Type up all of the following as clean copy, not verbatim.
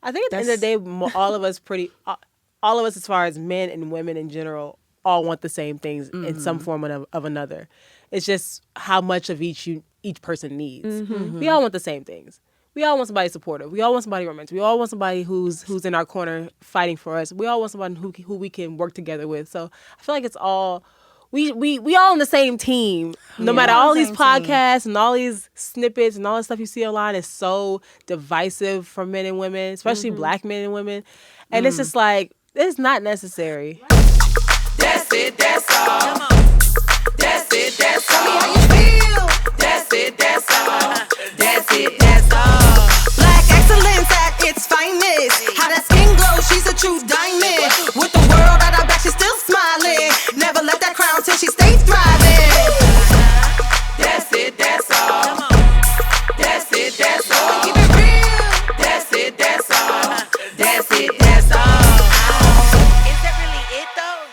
I think at the end of the day, all of us as far as men and women in general, all want the same things in some form of another. It's just how much of each person needs. We all want the same things. We all want somebody supportive. We all want somebody romantic. We all want somebody who's in our corner fighting for us. We all want somebody who we can work together with. So I feel like it's all we all on the same team. No matter all these podcasts and all these snippets and all the stuff you see online is so divisive for men and women, especially black men and women. And it's just like, it's not necessary. That's it, that's all. That's it, that's all. How you feel? That's it, that's all. That's it, that's all. Black excellence at its finest. How that skin glows, she's a true diamond. With the world at her back, she's still smiling. Never let that crown till she stays thriving. That's it, that's all. That's it, that's all. Keep it real. That's it, that's all. That's it, that's all. Is that really it though?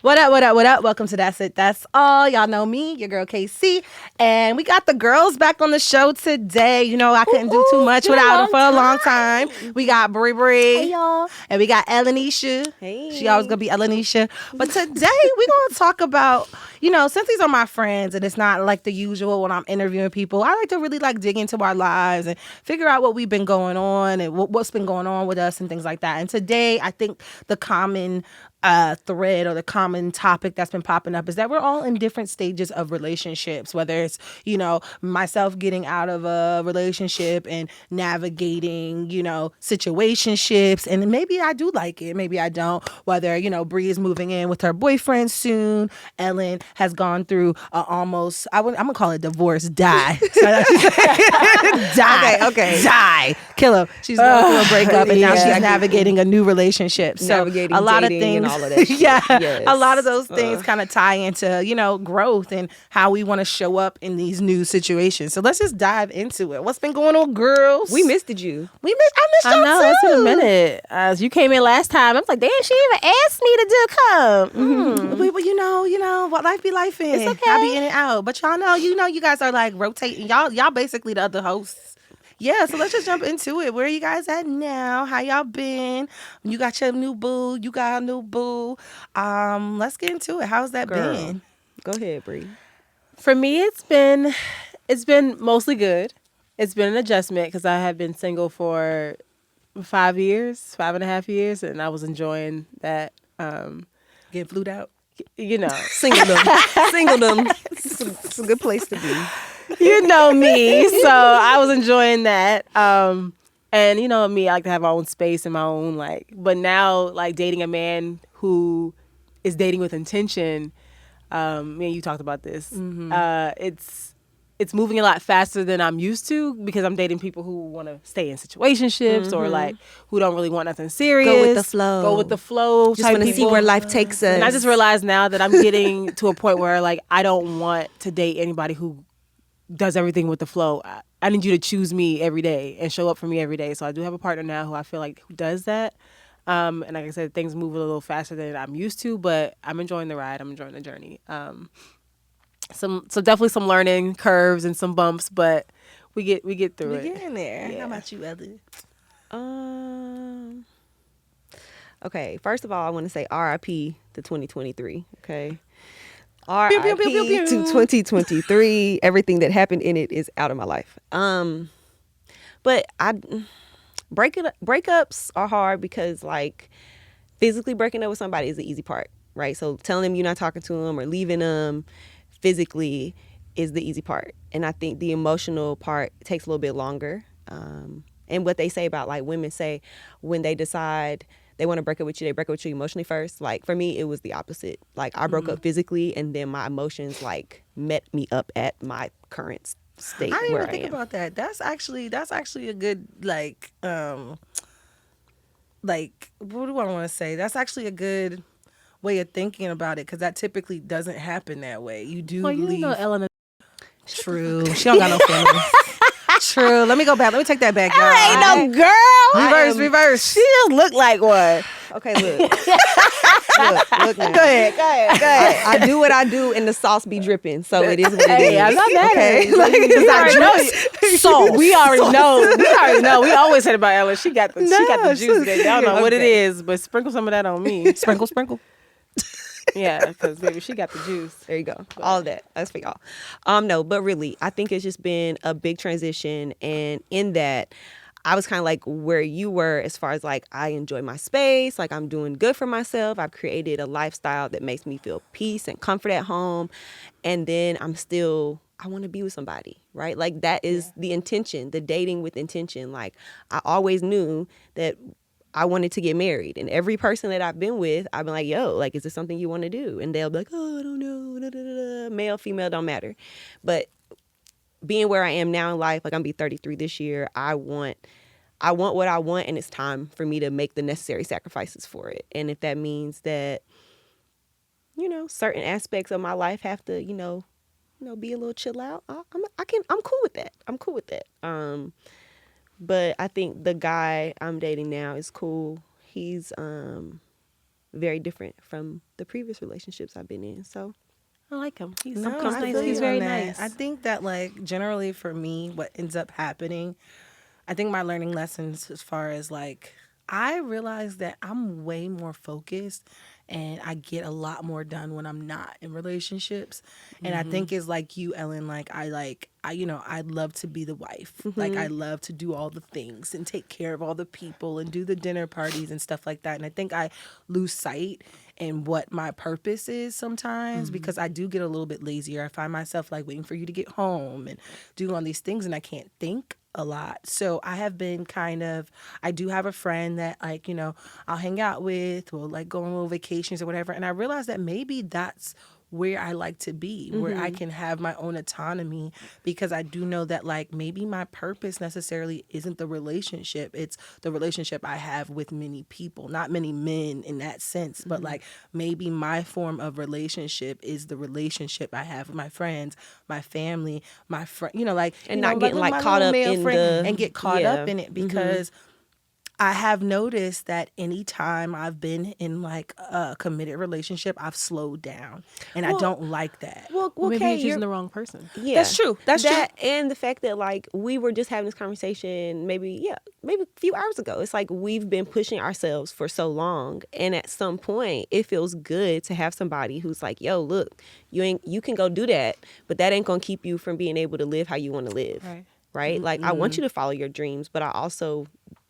What up, what up, what up? Welcome to That's It, That's All. Y'all know me, your girl KC. And we got the girls back on the show today. You know, I couldn't do too much without them for a long time. We got Bri. Hey, y'all. And we got Elanisha. Hey. She always going to be Elanisha. But today, we're going to talk about, you know, since these are my friends and it's not like the usual when I'm interviewing people, I like to really like dig into our lives and figure out what we've been going on and what's been going on with us and things like that. And today, I think the common thread or the common topic that's been popping up is that we're all in different stages of relationships, whether it's, you know, myself getting out of a relationship and navigating, you know, situationships, and maybe I do like it, maybe I don't, whether, you know, Bri is moving in with her boyfriend soon, Ellen has gone through almost, I'm gonna call it divorce, die. Die. Kill her. She's going through a breakup and now she's navigating a new relationship. So Navigating a lot of dating things, and all of that shit. A lot of those things kind of tie into, you know, growth and how we want to show up in these new situations. So let's just dive into it. What's been going on, girls? We missed you. I missed y'all know, too. it's been a minute. As you came in last time, I was like, damn, she even asked me to come. Well, you know, what life be life in. It's okay. I be in and out. But y'all know, you guys are like rotating. Y'all basically the other hosts. Yeah, so let's just jump into it. Where are you guys at now? How y'all been? You got your new boo. You got a new boo. Let's get into it. How's that been? Go ahead, Bri. For me, it's been mostly good. It's been an adjustment because I have been single for 5.5 years, and I was enjoying that. Getting flued out? You know. Singledom. It's a good place to be. You know me, so I was enjoying that. And you know me, I like to have my own space and my own but now dating a man who is dating with intention, me and you talked about this. It's moving a lot faster than I'm used to because I'm dating people who want to stay in situationships or who don't really want nothing serious. Go with the flow. Just want to see where life takes us. And I just realized now that I'm getting to a point where I don't want to date anybody who does everything with the flow. I need you to choose me every day and show up for me every day. So I do have a partner now who I feel like who does that. And like I said, things move a little faster than I'm used to, but I'm enjoying the ride. I'm enjoying the journey. So definitely some learning curves and some bumps, but we get through it. We get in there. Yeah. How about you, Ellie? Okay, first of all, I want to say RIP to 2023, okay? RIP to 2023. Everything that happened in it is out of my life. But breakups are hard because physically breaking up with somebody is the easy part, right? So telling them you're not talking to them or leaving them physically is the easy part. And I think the emotional part takes a little bit longer. And what they say about women say when they decide they want to break up with you, they break up with you emotionally first. For me, it was the opposite. I broke up physically and then my emotions met me up at my current state. I didn't where even think I am. about that. That's actually a good what do I want to say? That's actually a good way of thinking about it because that typically doesn't happen that way. You do Well, you leave. know Ellen. True. She don't got no feelings. True. Let me go back. Let me take that back, y'all. Ain't no girl. Reverse. reverse. She just look like one. Okay, look. look now. Go ahead. I do what I do, and the sauce be dripping, so it is what it is. Hey, I'm not mad at it. Like, We already know. Sauce. We already know. We always said about Ella. She got the juice. There. Y'all know what it Okay. is, but sprinkle some of that on me. Sprinkle. Yeah, because baby, she got the juice. There you go. All of that. That's for y'all. No, but really, I think it's just been a big transition, and in that, I was kind of like where you were as far as like I enjoy my space, like I'm doing good for myself. I've created a lifestyle that makes me feel peace and comfort at home, and then I want to be with somebody, right? Like that is the intention, the dating with intention. Like I always knew that I wanted to get married, and every person that I've been with, I've been like, yo, like, is this something you want to do? And they'll be like, oh, I don't know, da, da, da, da. Male, female, don't matter. But being where I am now in life, like I'm be 33 this year, I want what I want, and it's time for me to make the necessary sacrifices for it. And if that means that, certain aspects of my life have to, be a little chill out, I'm cool with that. I'm cool with that. But I think the guy I'm dating now is cool. He's very different from the previous relationships I've been in. So I like him. He's He's very nice. I think that like generally for me, what ends up happening, I think my learning lessons as far as like I realize that I'm way more focused and I get a lot more done when I'm not in relationships. And I think it's like you, Ellen, like I love to be the wife. Like I love to do all the things and take care of all the people and do the dinner parties and stuff like that. And I think I lose sight in what my purpose is sometimes because I do get a little bit lazier. I find myself like waiting for you to get home and doing all these things and I can't think a lot. So I have been I do have a friend that like, I'll hang out with, we'll like go on little vacations or whatever. And I realized that maybe that's where I like to be, where I can have my own autonomy because I do know that like maybe my purpose necessarily isn't the relationship. It's the relationship I have with many people, not many men in that sense, but like maybe my form of relationship is the relationship I have with my friends, my family, my friend, and not getting like caught up in and get caught up in it because I have noticed that anytime I've been in like a committed relationship, I've slowed down, and I don't like that. Well, Maybe okay, you're choosing the wrong person. Yeah, That's true. That's true. And the fact that like we were just having this conversation maybe a few hours ago. It's like we've been pushing ourselves for so long, and at some point, it feels good to have somebody who's like, "Yo, look, you can go do that, but that ain't gonna keep you from being able to live how you want to live." Right? Like I want you to follow your dreams, but I also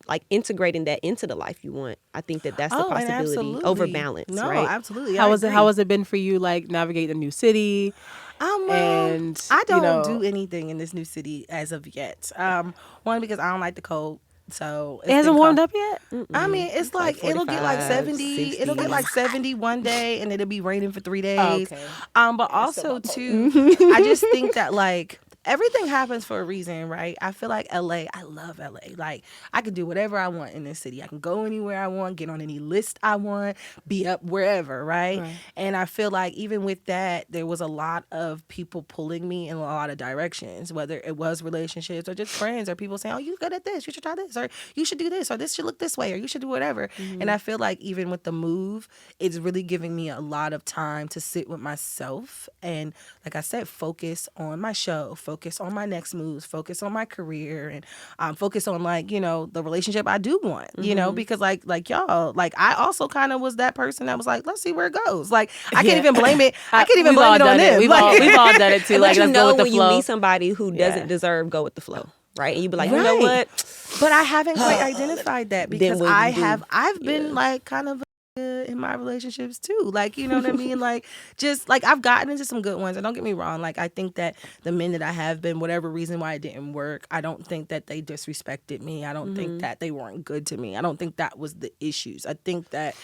like integrating that into the life you want. I think that's the possibility over balance. No, right? absolutely. How has it been for you like navigating a new city? And I don't do anything in this new city as of yet. One, because I don't like the cold. So it hasn't warmed up yet? I mean, it's like it'll get like 70. 60. It'll get like 70 one day, and it'll be raining for 3 days. Okay. But also too, I just think that like everything happens for a reason, right? I feel like LA, I love LA. Like I can do whatever I want in this city. I can go anywhere I want, get on any list I want, be up wherever, right? And I feel like even with that, there was a lot of people pulling me in a lot of directions, whether it was relationships or just friends or people saying, oh, you're good at this, you should try this, or you should do this, or this should look this way, or you should do whatever. And I feel like even with the move, it's really giving me a lot of time to sit with myself and, like I said, focus on my show, focus on my next moves, focus on my career, and focus on like, the relationship I do want, because like y'all, like I also kind of was that person that was like, let's see where it goes. Like I can't even blame it. I can't even blame it on them. We've all done it too. But like let's go with the when flow. you meet somebody who doesn't deserve, go with the flow. Right? And you be like, you know what? But I haven't quite identified that because I've been like kind of in my relationships too, like, you know what I mean, like just like I've gotten into some good ones, and don't get me wrong, like I think that the men that I have been, whatever reason why it didn't work, I don't think that they disrespected me, I don't think that they weren't good to me, I don't think that was the issues. I think that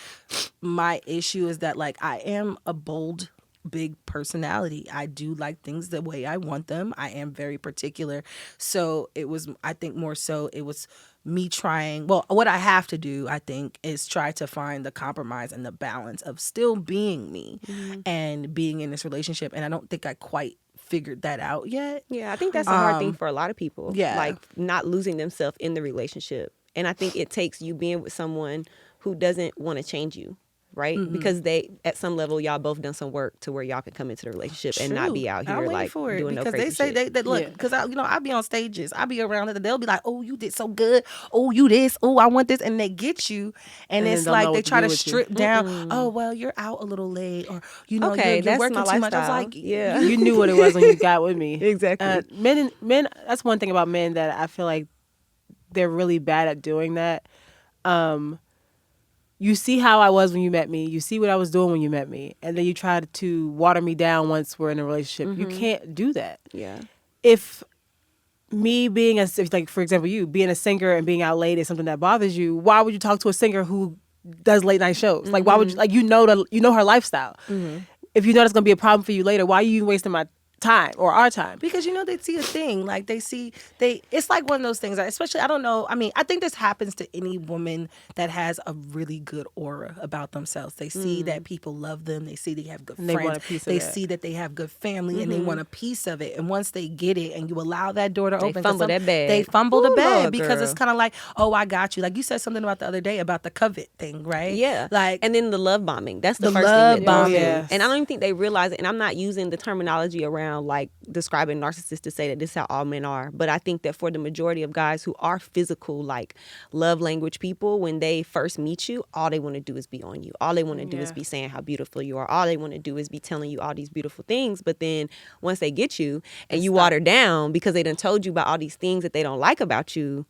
my issue is that like I am a bold big personality. I do like things the way I want them. I am very particular. So it was, I think more so it was me trying, well, what I have to do, I think, is try to find the compromise and the balance of still being me and being in this relationship. And I don't think I quite figured that out yet. Yeah, I think that's a hard thing for a lot of people. Yeah. Like not losing themselves in the relationship And I think it takes you being with someone who doesn't want to change you, right? Because they, at some level, y'all both done some work to where y'all can come into the relationship and not be out here I'm like for it doing no because crazy they say shit. they look because I be on stages, I be around it, they'll be like, oh, you did so good, oh, you this, oh, I want this, and they get you, and then it's don't like know they what to try do to with you. strip down. Oh, well, you're out a little late, or Okay, you're that's working my too much. I was lifestyle. like, Yeah. You knew what it was when you got with me. Exactly. Men. That's one thing about men that I feel like they're really bad at doing that. You see how I was when you met me. You see what I was doing when you met me, and then you try to water me down once we're in a relationship. You can't do that. Yeah. If me being like, for example, you being a singer and being out late is something that bothers you, why would you talk to a singer who does late night shows? Like, why would you, like, you know her lifestyle. If you know that's gonna be a problem for you later, why are you wasting my time or our time? because they see a thing, like it's like one of those things, especially, I don't know, I mean, I think this happens to any woman that has a really good aura about themselves. They see that people love them, they see they have good And they friends, want a piece of they that. see that they have good family, and they want a piece of it. And once they get it and you allow that door to open, 'cause fumble that bag. they fumble the Ooh, bag, Lord, because it's girl. kind of like, oh, I got you, like you said something about the other day about the covet thing, right? Yeah. Like, and then the love bombing. That's the The first love thing that bombing. does it. Yes. And I don't even think they realize it. And I'm not using the terminology around like describing narcissists to say that this is how all men are. But I think that for the majority of guys who are physical, like love language people, when they first meet you, all they want to do is be on you. All they want to do is be saying how beautiful you are. All they want to do is be telling you all these beautiful things. But then once they get you and you water down because they done told you about all these things that they don't like about you,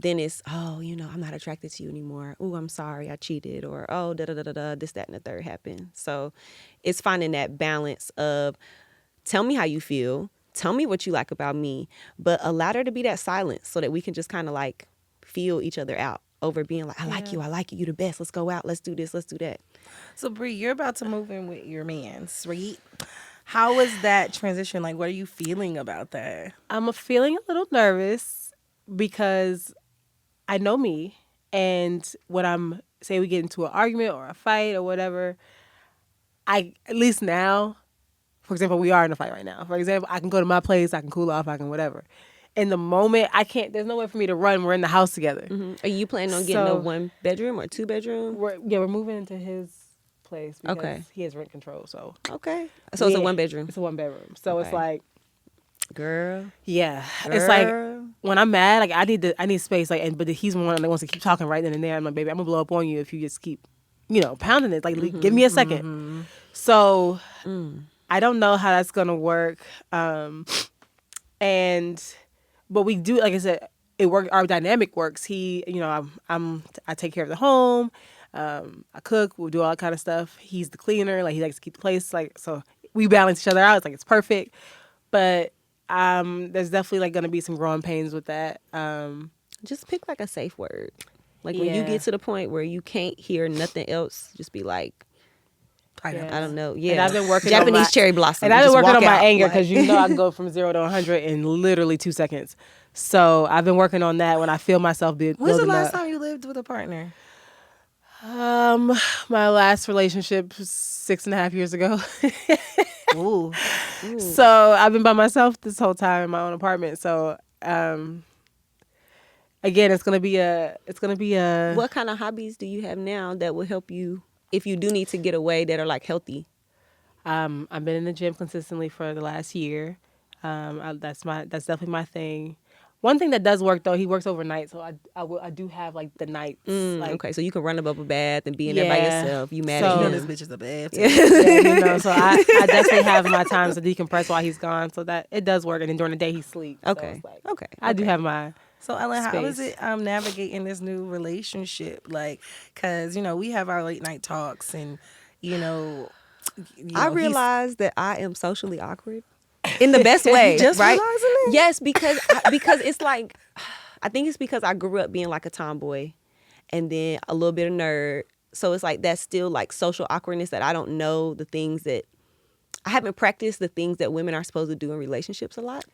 then it's, oh, I'm not attracted to you anymore. Oh, I'm sorry, I cheated. Or, oh, da-da-da-da-da, this, that, and the third happened. So it's finding that balance of tell me how you feel, tell me what you like about me, but allow there to be that silence so that we can just kind of like feel each other out over being like, I like you, you the best, let's go out, let's do this, let's do that. so Bri, you're about to move in with your man, sweet. How was that transition? Like, what are you feeling about that? I'm feeling a little nervous because I know me, and when say we get into an argument or a fight or whatever, at least now, for example, we are in a fight right now. For example, I can go to my place, I can cool off, I can whatever. In the moment, I can't, there's no way for me to run. We're in the house together. Are you planning on getting a So- 1 bedroom or 2 bedroom? We're moving into his place because Okay. he has rent control. So Okay. So it's a Yeah, 1 bedroom. It's a 1 bedroom. So it's Okay. like, Girl. yeah, it's like Girl. when I'm mad, like I need space. Like, but he's one that wants to keep talking right then and there. I'm like, baby, I'm gonna blow up on you if you just keep, pounding it. Like, give me a second. So I don't know how that's gonna work. But we do, like I said, it work. Our dynamic works. He, I take care of the home. I cook. We'll do all that kind of stuff. He's the cleaner. Like, he likes to keep the place. Like, so we balance each other out. It's like it's perfect. But there's definitely like gonna be some growing pains with that. Just pick like a safe word. Like when you Yeah. get to the point where you can't hear nothing else, just be like, I don't know. Yeah. And I've been working on Japanese my- cherry blossom. And I've been Just working walk on my out, anger like- because I can go from 0 to 100 in literally 2 seconds. So I've been working on that when I feel myself When's the building last up. time you lived with a partner? My last relationship was 6.5 years ago. Ooh. So I've been by myself this whole time in my own apartment. So again, it's gonna be a. What kind of hobbies do you have now that will help you if you do need to get away that are like healthy? I've been in the gym consistently for the last year. That's definitely my thing. One thing that does work though, he works overnight, so I do have like the nights. Like, Okay, so you can run a bubble bath and be in there by Yeah. yourself. You mad So- at This him? bitch is a bad. yeah, so I definitely have my times to decompress while he's gone, so that it does work. And then during the day he sleeps. So Okay. it's like, Okay. I do have my. So Ellen, how is Space. it navigating this new relationship? Like, cause we have our late night talks, and I realize that I am socially awkward in the best way, just right? realizing it? Yes, because it's like, I think it's because I grew up being like a tomboy and then a little bit of nerd. So it's like that's still like social awkwardness that I don't know the things that I haven't practiced the things that women are supposed to do in relationships a lot.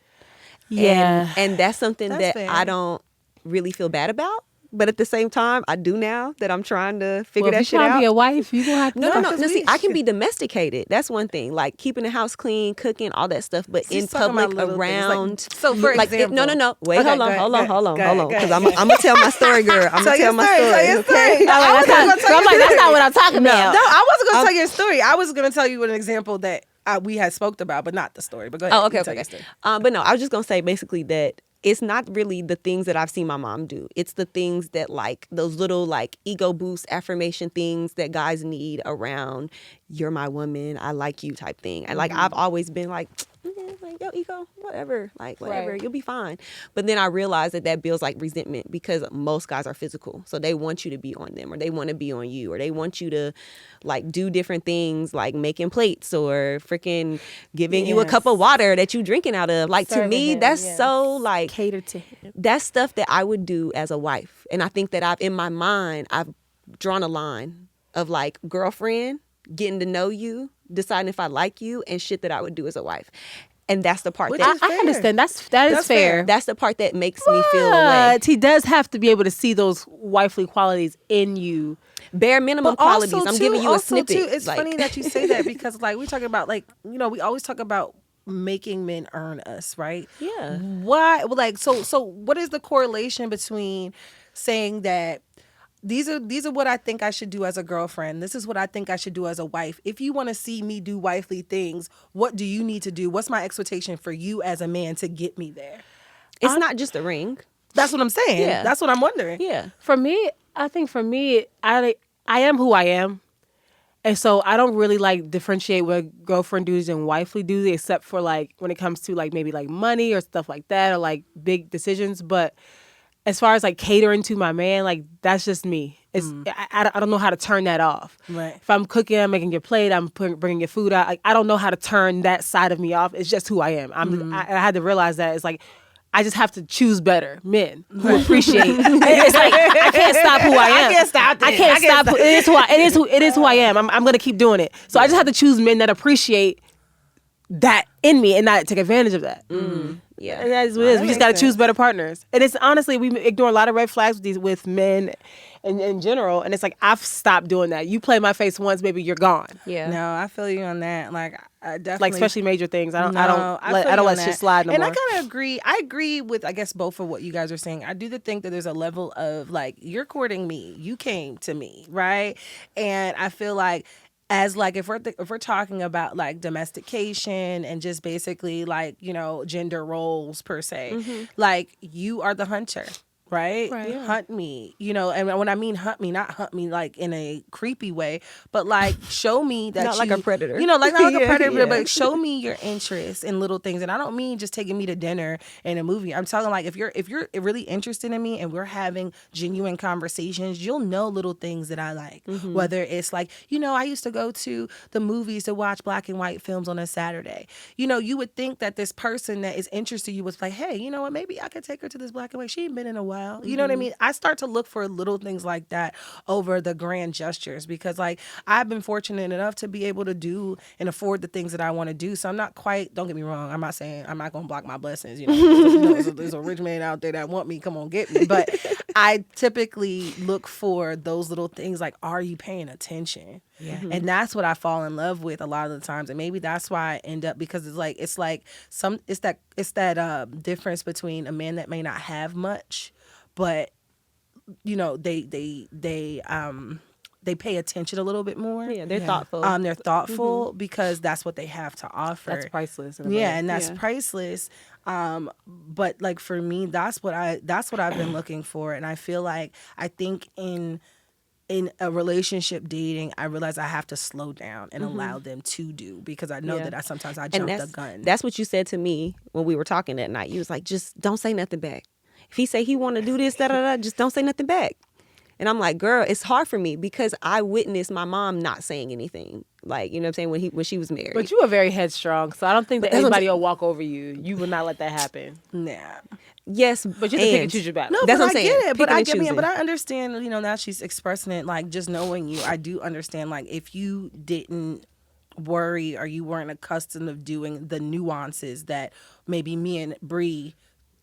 Yeah. And that's something That's that fair. I don't really feel bad about but at the same time, I do now that I'm trying to figure that if you shit trying to out. be a wife, you gonna have to. No. See, I can be domesticated. That's one thing. Like keeping the house clean, cooking, all that stuff. But in She's talking about public, little around. things. Like, so, for example. No. Wait, Okay, hold go on, ahead, hold go on, ahead, hold on, go hold ahead, on. Because go I'm ahead. gonna tell my story, girl. I'm gonna tell my story. Okay. I was like, that's not what I'm talking about. No, I wasn't gonna tell you a story. I was gonna tell you an example that we had spoke about, but not the story. But go ahead. Oh, okay, You tell okay. your story. But no, I was just gonna say basically that it's not really the things that I've seen my mom do. It's the things that like those little like ego boost affirmation things that guys need around you're my woman, I like you type thing. And like I've always been like yo, ego, whatever, like whatever, Right. you'll be fine. But then I realized that builds like resentment because most guys are physical. So they want you to be on them or they want to be on you or they want you to like do different things like making plates or freaking giving you a cup of water that you drinking out of. Like to Serving me, him, that's yes. so like Cater to him. that's stuff that I would do as a wife. And I think that in my mind, I've drawn a line of like girlfriend, getting to know you, deciding if I like you and shit that I would do as a wife. And that's the part Which that is I fair. understand. That is That's fair. fair. that's the part that makes me feel away. But he does have to be able to see those wifely qualities in you. Bare minimum But qualities. also, I'm too, giving you a also, snippet. Too, it's like, funny that you say that because, like, we talk about, like, you know, we always talk about making men earn us, right? Yeah. Why? Well, like, so, what is the correlation between saying that these are what I think I should do as a girlfriend. This is what I think I should do as a wife. If you want to see me do wifely things, what do you need to do? What's my expectation for you as a man to get me there? It's not just a ring. That's what I'm saying. Yeah. That's what I'm wondering. Yeah. For me, I think I am who I am. And so I don't really like differentiate what girlfriend duties and wifely duties except for like when it comes to like maybe like money or stuff like that or like big decisions. But as far as like catering to my man, like that's just me. It's I don't know how to turn that off. Right. If I'm cooking, I'm making your plate, I'm bringing your food out. Like I don't know how to turn that side of me off. It's just who I am. I had to realize that it's like I just have to choose better men who appreciate. It's like I can't stop who I am. I can't stop this. I can't stop. It is who it is who I am. I'm gonna keep doing it. So I just have to choose men that appreciate that in me and not take advantage of that. Yeah. And that's what it is. We just got to makes choose better partners. And it's honestly, we ignore a lot of red flags with men in general. And it's like, I've stopped doing that. You play my face once, baby, you're gone. Yeah. No, I feel you on that. Like, I definitely Like, especially major things. I don't feel you let on shit that. slide no and more. I kind of agree. I agree with, I guess, both of what you guys are saying. I do think that there's a level of like, you're courting me, you came to me, right? And I feel like as like if we're talking about like domestication and just basically like, you know, gender roles per se, like you are the hunter. Right? Right. Yeah. Hunt me, you know, and when I mean hunt me, not hunt me like in a creepy way, but like show me that Not like a predator. You know, like not like a Yeah, predator, yeah. but show me your interest in little things. And I don't mean just taking me to dinner and a movie. I'm talking like if you're really interested in me and we're having genuine conversations, you'll know little things that I like. Whether it's like, you know, I used to go to the movies to watch black and white films on a Saturday. You know, you would think that this person that is interested in you was like, hey, you know what, maybe I could take her to this black and white. She ain't been in a while. You know what I mean? I start to look for little things like that over the grand gestures because like I've been fortunate enough to be able to do and afford the things that I want to do. So I'm not quite, don't get me wrong, I'm not saying I'm not going to block my blessings. You know, there's a rich man out there that want me, come on, get me. But I typically look for those little things like, are you paying attention? Yeah. And that's what I fall in love with a lot of the times. And maybe that's why I end up, because it's that difference between a man that may not have much, but you know, they pay attention a little bit more. Yeah, they're thoughtful. They're thoughtful because that's what they have to offer. That's priceless. in a Yeah, way. and that's priceless. But like for me, that's what I've been looking for. And I feel like I think in a relationship dating, I realize I have to slow down and allow them to do, because I know that I sometimes jump the gun. That's what you said to me when we were talking that night. You was like, just don't say nothing back. If he say he want to do this, just don't say nothing back. And I'm like, girl, it's hard for me because I witnessed my mom not saying anything. Like, you know what I'm saying, when she was married. But you are very headstrong, so I don't think that that's what I'm anybody will walk over you. You will not let that happen. Nah. Yes, But you have to pick and choose your battle. No, That's but what I'm I saying. get it. But Picking and but choosing. I understand, you know, now she's expressing it, like just knowing you, I do understand, like if you didn't worry or you weren't accustomed of doing the nuances that maybe me and Bri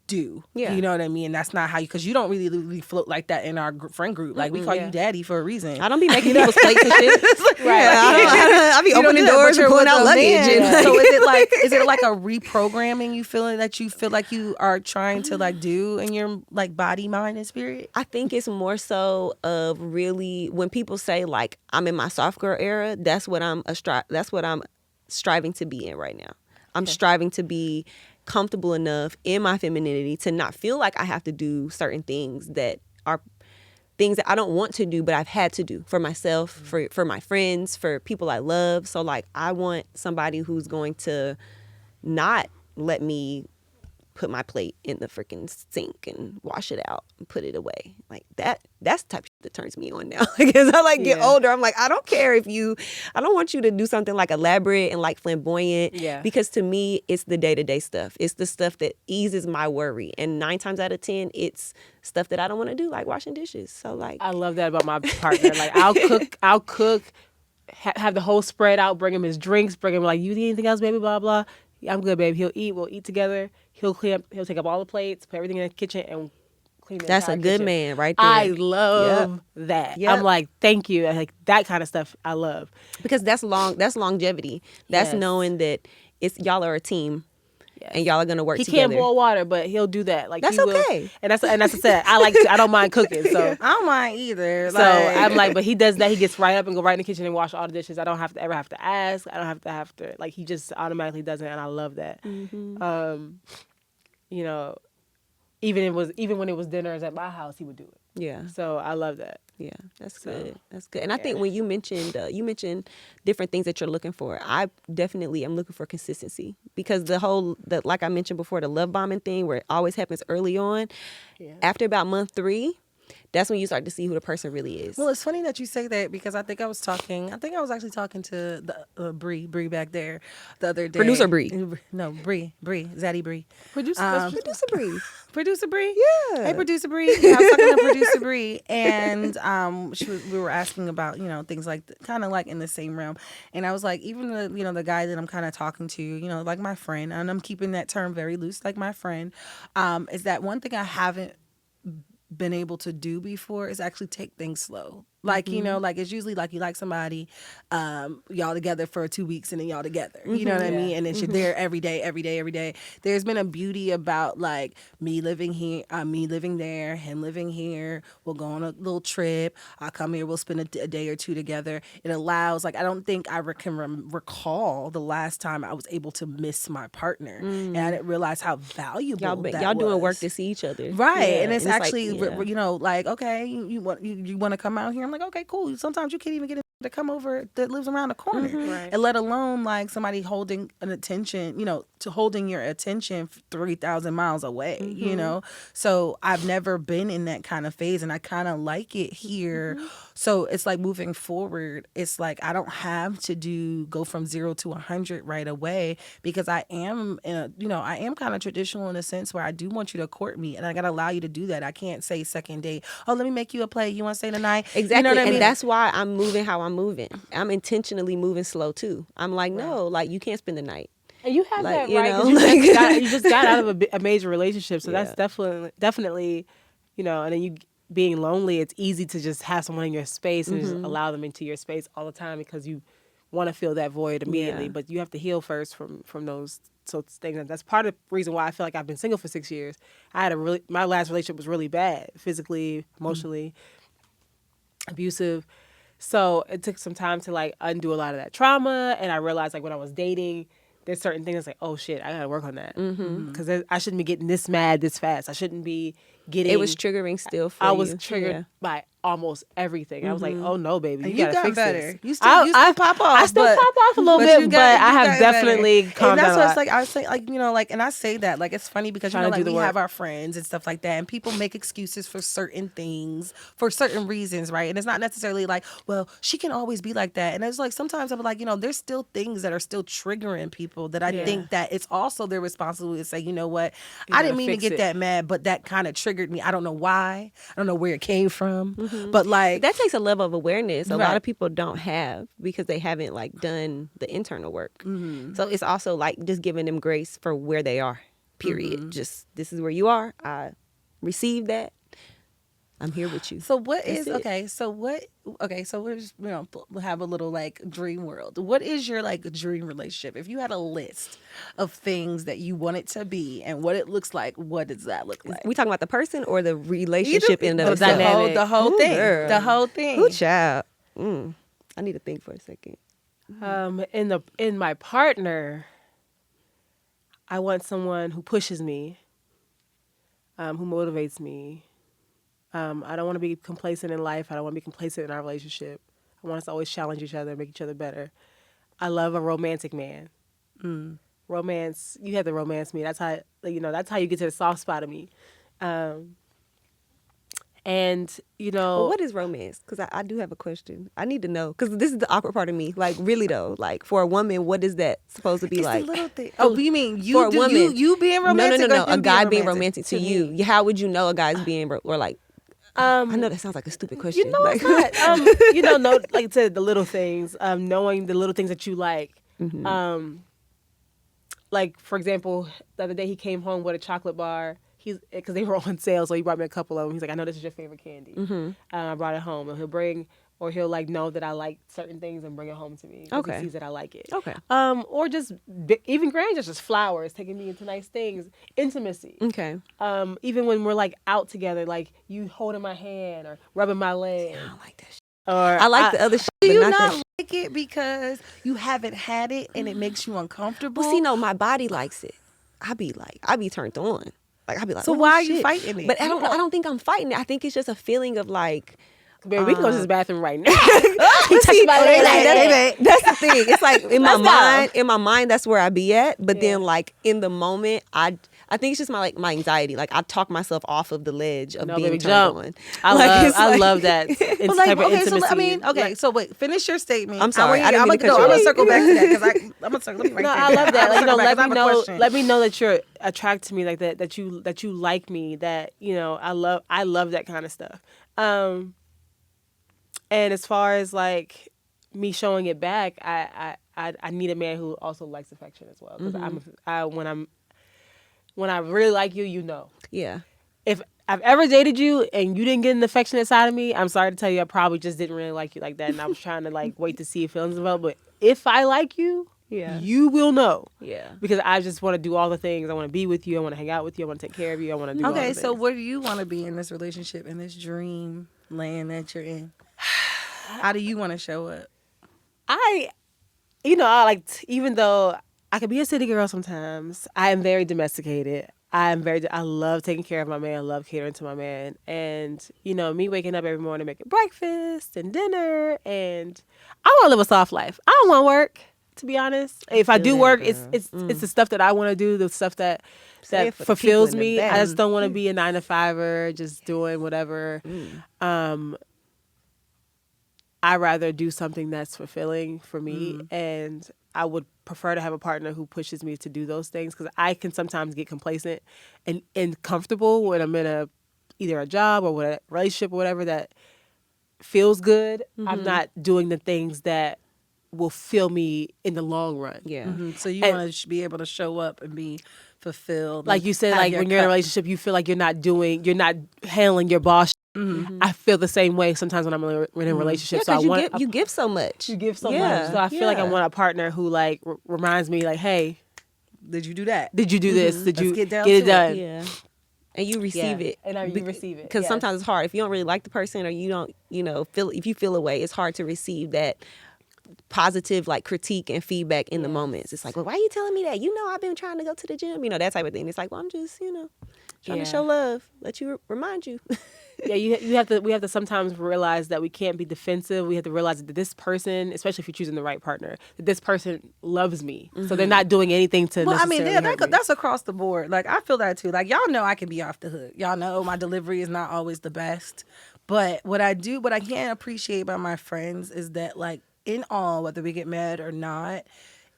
do. Yeah. You know what I mean? That's not how you, because you don't really float like that in our friend group. Like, we call you daddy for a reason. I don't be making people's plates and shit. Right. I be opening doors and pulling out luggage. And So is it like a reprogramming you feel like you are trying to like do in your like body, mind, and spirit? I think it's more so of really when people say like I'm in my soft girl era, that's what I'm striving to be in right now. I'm striving to be comfortable enough in my femininity to not feel like I have to do certain things that are things that I don't want to do, but I've had to do for myself, for my friends, for people I love. So like I want somebody who's going to not let me put my plate in the freaking sink and wash it out and put it away. Like that's the type of shit that turns me on now. Because I like get older. I'm like, I don't care I don't want you to do something like elaborate and like flamboyant. Yeah. Because to me, it's the day-to-day stuff. It's the stuff that eases my worry. And 9 times out of 10, it's stuff that I don't want to do, like washing dishes. So like I love that about my partner. Like I'll cook, have the whole spread out, bring him his drinks, bring him like, you need anything else, baby, blah, blah. I'm good, babe. He'll eat. We'll eat together. He'll clean up. He'll take up all the plates, put everything in the kitchen, and clean. That's a good kitchen. man, right there. I love that. Yep. I'm like, thank you. Like that kind of stuff. I love because that's longevity. That's knowing that y'all are a team, and y'all are gonna work together. He can't boil water, but he'll do that. Like that's he okay. Will. And that's what I said. I don't mind cooking. So I don't mind either. So I'm like, but he does that. He gets right up and go right in the kitchen and wash all the dishes. I don't have to ever have to ask. I don't have to like. He just automatically does it, and I love that. Mm-hmm. You know, even when it was dinners at my house, he would do it. Yeah. So I love that. Yeah, that's good. That's good. And I think when you mentioned different things that you're looking for, I definitely am looking for consistency because like I mentioned before, the love bombing thing where it always happens early on. Yeah. After about month 3, that's when you start to see who the person really is. Well, it's funny that you say that because I think I was actually talking to the Bri back there the other day. Producer Bri. No, Bri, Zaddy Bri. Producer Bri. Producer Bri? Yeah. Hey, Producer Bri. Yeah, I was talking to Producer Bri, and we were asking about, things like kind of like in the same realm. And I was like, even the guy that I'm kind of talking to, like my friend, and I'm keeping that term very loose, like my friend, is that one thing I haven't been able to do before is actually take things slow. Like, like it's usually like you like somebody, y'all together for 2 weeks and then y'all together. You know what I mean? And then you're there every day. There's been a beauty about like me living here, me living there, him living here. We'll go on a little trip. I'll come here. We'll spend a day or two together. It allows, like, I don't think I can recall the last time I was able to miss my partner. And I didn't realize how valuable y'all doing work to see each other. Right. Yeah. And it's actually, like, okay, you want to come out here? I'm like, okay, cool. Sometimes you can't even get to come over that lives around the corner, right. And let alone like somebody holding an attention, to holding your attention 3,000 miles away, So I've never been in that kind of phase, and I kind of like it here. So it's like moving forward, it's like I don't have to go from 0 to 100 right away because I am, I am kind of traditional in a sense where I do want you to court me, and I gotta allow you to do that. I can't say second date, oh, let me make you a play. You want to stay tonight? Exactly, and that's why I'm moving how I'm moving. I'm intentionally moving slow too. I'm like, no, like you can't spend the night. And you have like, that right. You just got out of a major relationship, so that's definitely, and then you being lonely. It's easy to just have someone in your space and just allow them into your space all the time because you want to fill that void immediately. Yeah. But you have to heal first from those things. And that's part of the reason why I feel like I've been single for 6 years. My last relationship was really bad, physically, emotionally, abusive. So it took some time to like undo a lot of that trauma. And I realized like when I was dating, there's certain things like, oh shit, I gotta work on that. Because I shouldn't be getting this mad this fast. I shouldn't be getting... It was triggering still for you. I was triggered by almost everything. I was like, oh no, baby, you gotta fix better. this. You still pop off. I still pop off a little bit, but I have definitely calmed down. And that's what it's like. I was saying, like, and I say that, like, it's funny because we have our friends and stuff like that, and people make excuses for certain things for certain reasons, right? And it's not necessarily like, well, she can always be like that. And it's like sometimes I'm like, there's still things that are still triggering people that I think that it's also their responsibility to say, you know what, I didn't mean to get that mad, but that kind of triggered me. I don't know why. I don't know where it came from, but like that takes a level of awareness a lot of people don't have because they haven't like done the internal work. So it's also like just giving them grace for where they are. period. Just, this is where you are. I receive that. I'm here with you. So what That's is it. okay? So we're just, we'll have a little like dream world. What is your like dream relationship? If you had a list of things that you want it to be and what it looks like, what does that look like? We talking about the person or the relationship in the, of the itself? whole, the whole Ooh, thing. girl. The whole thing. Ooh, child. I need to think for a second. In my partner, I want someone who pushes me, who motivates me. I don't want to be complacent in life. I don't want to be complacent in our relationship. I want us to always challenge each other, make each other better. I love a romantic man. Romance, you have to romance me. That's how you get to the soft spot of me. Well, what is romance? Because I do have a question. I need to know. Because this is the awkward part of me. Like, really, though. Like, for a woman, what is that supposed to be It's like? the little thing. Oh, you mean For a woman. you being romantic? No. Or him A guy being romantic romantic to you. How would you know a guy's being, or like, I know that sounds like a stupid question. You know, like, it's not. Like I said, the little things. Knowing the little things that you like. Like, for example, the other day he came home with a chocolate bar. Because they were on sale, so he brought me a couple of them. He's like, I know this is your favorite candy. I brought it home, and he'll like know that I like certain things and bring it home to me. Okay. He sees that I like it. Okay. Or just even grand, just flowers, taking me into nice things, intimacy. Okay. Even when we're like out together, like you holding my hand or rubbing my leg. I don't like that shit. Or I like the other shit, Do but you not not that shit. like it because you haven't had it and it makes you uncomfortable? Well, see, no, my body likes it. I be turned on. Like, I be like, So oh, why are you shit. fighting it? But I don't think I'm fighting it. I think it's just a feeling of like, Baby, we can go to this bathroom right now. But see, my leg like, like that's the thing. It's like in my Let's go. mind, that's where I be at. But then like in the moment, I think it's just my anxiety. Like I talk myself off of the ledge of No, being baby, turned jump. on. I love that. It's But type of okay, intimacy. so wait, finish your statement. I'm sorry, I didn't I'm mean to cut you gonna off. circle back to that because I'm gonna circle. Let me write No, that I love down. that. Like, I'm gonna circle back 'cause I have a question. let me know that you're attracted to me like that. That you like me. That I love that kind of stuff. And as far as like me showing it back, I need a man who also likes affection as well. Because when I really like you, Yeah. If I've ever dated you and you didn't get an affectionate side of me, I'm sorry to tell you, I probably just didn't really like you like that, and I was trying to like wait to see if feelings develop. But if I like you, Yeah. you will know. Yeah. Because I just want to do all the things. I want to be with you. I want to hang out with you. I want to take care of you. I want to do all the Okay, things. so where do you want to be in this relationship, in this dream land that you're in? How do you want to show up? I like, even though I could be a city girl sometimes, I am very domesticated. I love taking care of my man. I love catering to my man. And, me waking up every morning making breakfast and dinner. And I want to live a soft life. I don't want to work, to be honest. If I do work, it's the stuff that I want to do, the stuff that Say it for the fulfills people in the me. back. I just don't want to be a 9-to-5er, just doing whatever. I'd rather do something that's fulfilling for me, and I would prefer to have a partner who pushes me to do those things, because I can sometimes get complacent and comfortable when I'm in either a job or a relationship or whatever that feels good. I'm not doing the things that will fill me in the long run. Yeah. So you want to be able to show up and be fulfilled. Like you said, like when you're in a relationship, you feel like you're not handling your boss. I feel the same way sometimes when I'm in a relationship. Yeah, So you give so much. You give so much. So I feel like I want a partner who like reminds me, like, hey, did you do that? did you do this? Did you get down get it to it. done? Yeah. And you receive it. And you receive it. Because yes. sometimes it's hard. If you don't really like the person, or you don't, if you feel away, it's hard to receive that positive like critique and feedback in the moments. It's like, well, why are you telling me that? I've been trying to go to the gym, that type of thing. It's like, well, I'm just, trying to show love, let you remind you. Yeah, we have to sometimes realize that we can't be defensive. We have to realize that this person, especially if you're choosing the right partner, that this person loves me. So they're not doing anything to necessarily hurt me. That's across the board. Like, I feel that too. Like, y'all know I can be off the hook. Y'all know my delivery is not always the best. But what I can appreciate about my friends is that, like, in all, whether we get mad or not,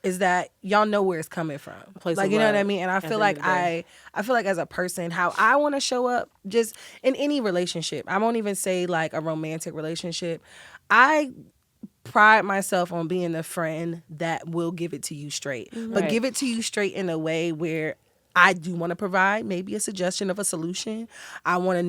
is that y'all know where it's coming from. Like, you know what I mean? And I feel like I feel like as a person, how I want to show up just in any relationship, I won't even say like a romantic relationship, I pride myself on being the friend that will give it to you straight. But give it to you straight in a way where I do want to provide maybe a suggestion of a solution. I want to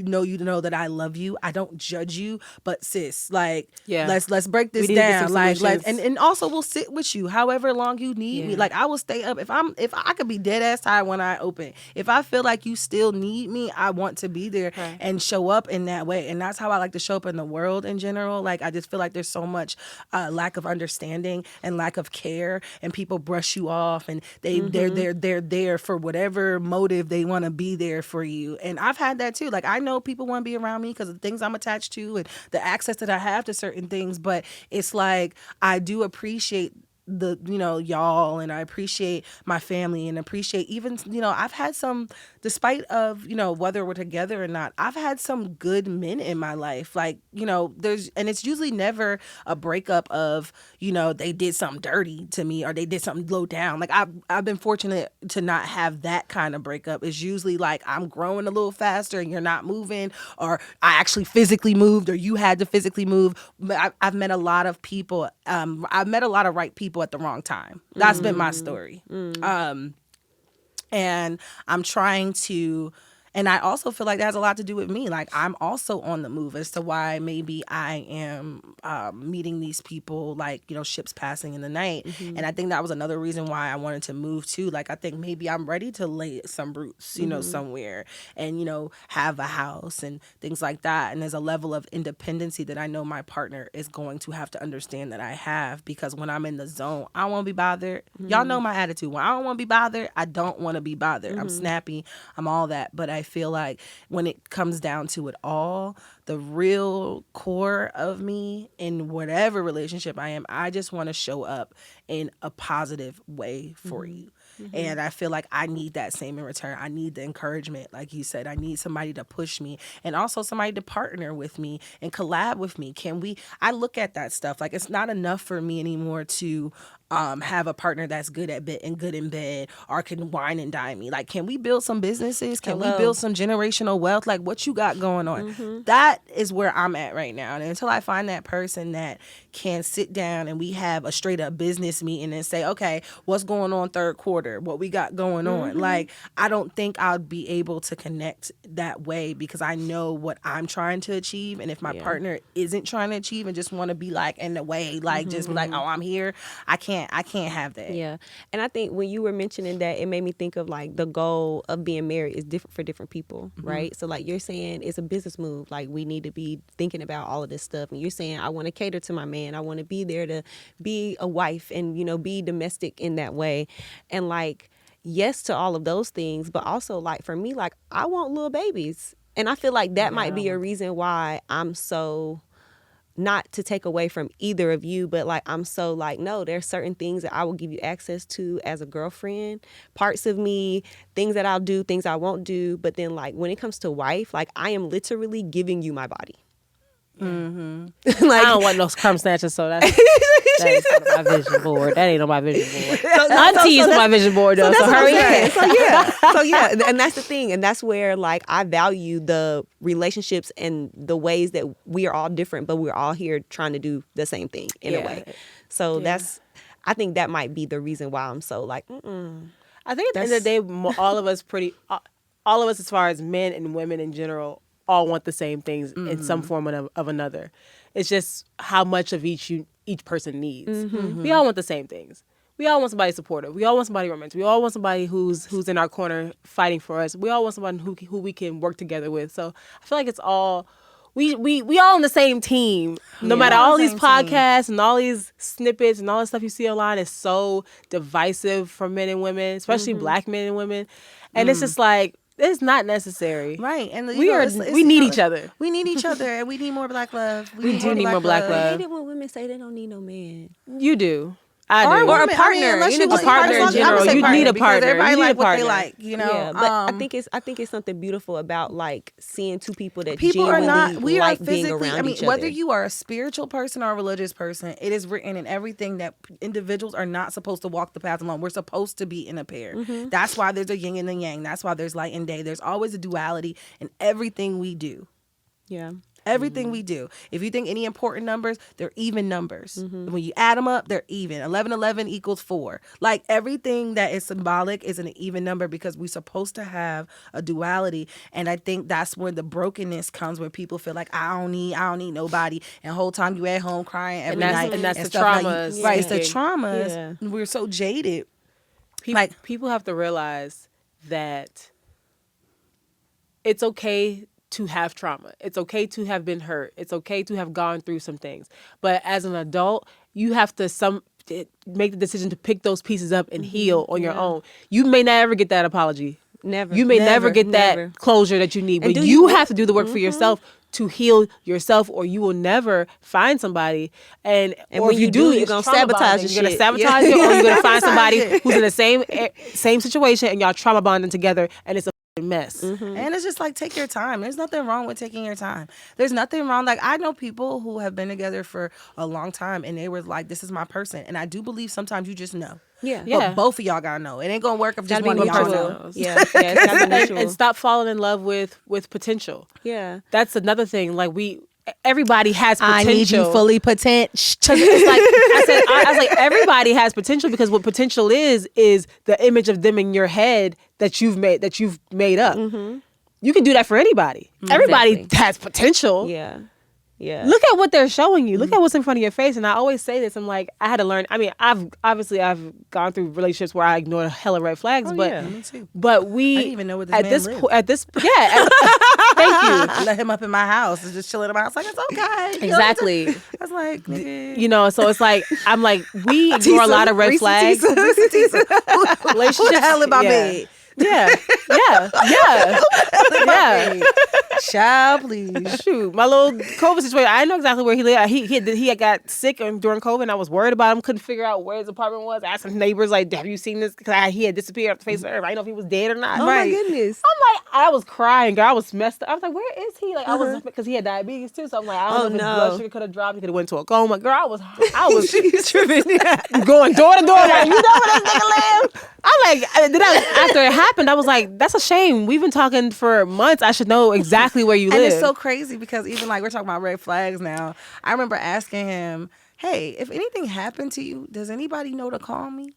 know you to know that I love you. I don't judge you, but sis, like, let's break this down. Like, and also we'll sit with you however long you need me. Like, I will stay up if I could be dead ass tired when I open. If I feel like you still need me, I want to be there and show up in that way. And that's how I like to show up in the world in general. Like, I just feel like there's so much lack of understanding and lack of care, and people brush you off, and they're there for whatever motive they want to be there for you. And I've had that too. Like, I know people want to be around me because of the things I'm attached to and the access that I have to certain things, but it's like I do appreciate y'all, and I appreciate my family, and appreciate even, I've had some, despite of, whether we're together or not, I've had some good men in my life. Like, and it's usually never a breakup of, they did something dirty to me or they did something low down. Like, I've been fortunate to not have that kind of breakup. It's usually like I'm growing a little faster and you're not moving, or I actually physically moved or you had to physically move. I've met a lot of people. I've met a lot of right people at the wrong time. That's been my story. And I'm trying to, and I also feel like that has a lot to do with me. Like, I'm also on the move as to why maybe I am meeting these people, like, ships passing in the night. And I think that was another reason why I wanted to move too. Like, I think maybe I'm ready to lay some roots, somewhere, and, have a house and things like that. And there's a level of independency that I know my partner is going to have to understand that I have, because when I'm in the zone, I don't want to be bothered. Y'all know my attitude. When I don't want to be bothered, I don't want to be bothered. I'm snappy. I'm all that. But I feel like when it comes down to it all, the real core of me in whatever relationship I am, I just want to show up in a positive way for you. And I feel like I need that same in return. I need the encouragement. Like you said, I need somebody to push me, and also somebody to partner with me and collab with me. I look at that stuff. Like, it's not enough for me anymore to have a partner that's good at bed and good in bed, or can wine and dine me. Like, can we build some businesses? Can we build some generational wealth? Like, what you got going on? That is where I'm at right now. And until I find that person that can sit down and we have a straight up business meeting and say, okay, what's going on third quarter? What we got going on? Like, I don't think I'll be able to connect that way, because I know what I'm trying to achieve. And if my partner isn't trying to achieve and just want to be like in the way, like just be like, oh, I'm here, I can't have that. Yeah. And I think when you were mentioning that, it made me think of like the goal of being married is different for different people, right? So like you're saying it's a business move. Like, we need to be thinking about all of this stuff. And you're saying, I want to cater to my man. I want to be there to be a wife and, be domestic in that way. And like, yes to all of those things, but also like for me, like, I want little babies. And I feel like that might be a reason why I'm so, not to take away from either of you, but like, I'm so like, no, there's certain things that I will give you access to as a girlfriend, parts of me, things that I'll do, things I won't do. But then like, when it comes to wife, like, I am literally giving you my body. Like, I don't want no crumb snatchers, so that's not on my vision board. That ain't on my vision board. Auntie is on my vision board, though. So hurry up. So and that's the thing, and that's where like I value the relationships and the ways that we are all different, but we're all here trying to do the same thing in a way. So I think that might be the reason why I'm so like. I think at the end of the day, all of us, as far as men and women in general, all want the same things in some form of another. It's just how much of each person needs. We all want the same things. We all want somebody supportive. We all want somebody romantic. We all want somebody who's in our corner fighting for us. We all want somebody who we can work together with. So I feel like it's all we all on the same team. No matter all these podcasts and all these snippets and all the stuff you see online is so divisive for men and women, especially black men and women. And it's just like, it's not necessary. Right. And we need each other. We need each other, and we need more black love. We do need more black love. I hate it when women say they don't need no man. You do. I do. Or a partner. You need a partner in general. You need a partner. Everybody You need like a what partner. they like, Yeah, but I think it's something beautiful about like seeing two people that people are genuinely not. We like are being physically. around I mean, each other. whether you are a spiritual person or a religious person, it is written in everything that individuals are not supposed to walk the path alone. We're supposed to be in a pair. That's why there's a yin and a yang. That's why there's light and day. There's always a duality in everything we do. Yeah. Everything we do. If you think any important numbers, they're even numbers. When you add them up, they're even. 11 equals 4. Like everything that is symbolic is an even number because we're supposed to have a duality. And I think that's where the brokenness comes, where people feel like I don't need nobody. And the whole time you at home crying every night. And that's the stuff traumas. Right, it's the traumas. Yeah. We're so jaded. People have to realize that it's okay to have trauma. It's okay to have been hurt. It's okay to have gone through some things. But as an adult, you have to make the decision to pick those pieces up and heal on your own. You may never get that apology. Never. You may never get that closure that you need. But you have to do the work for yourself to heal yourself, or you will never find somebody. And or when if you do, do, you're going to sabotage it. You're going to sabotage it, or you're going to find somebody who's in the same situation, and y'all trauma bonding together, and it's a mess. And it's just like, take your time. There's nothing wrong with taking your time. There's nothing wrong. Like, I know people who have been together for a long time and they were like, this is my person. And I do believe sometimes you just know. Yeah. But both of y'all gotta know. It ain't gonna work if just one of y'all knows. Yeah. It's gotta be mutual. And stop falling in love with potential. Yeah. That's another thing. Like everybody has potential. I need you fully potent. It's like I was like, everybody has potential, because what potential is the image of them in your head that you've made up. You can do that for anybody. Everybody has potential. Yeah. Yeah. Look at what they're showing you. Look at what's in front of your face. And I always say this. I'm like, I had to learn. I mean, I've gone through relationships where I ignored hella red flags, me too. but we I didn't even know where this man lived. Thank you. I let him up in my house and just chilling in my house. Like, it's okay. Exactly. I was like, nigga. You know, so it's like, I'm like, we ignore a lot of red flags. Who the hell in my bed? Yeah. Child, please. Shoot, my little COVID situation. I know exactly where he lived. He had got sick during COVID, and I was worried about him. Couldn't figure out where his apartment was. I asked some neighbors, like, "Have you seen this?" Because he had disappeared off the face of the earth. I didn't know if he was dead or not. Oh my goodness. I'm like, I was crying, girl. I was messed up. I was like, where is he? Like, I was, because he had diabetes too. So I'm like, I don't know if his blood sugar could have dropped. He could have went to a coma. Girl, I was tripping. going door to door. Like, you know where this nigga live? I'm like, after it happened, I was like, that's a shame. We've been talking for months. I should know exactly where you live. And it's so crazy because even like we're talking about red flags now. I remember asking him, hey, if anything happened to you, does anybody know to call me?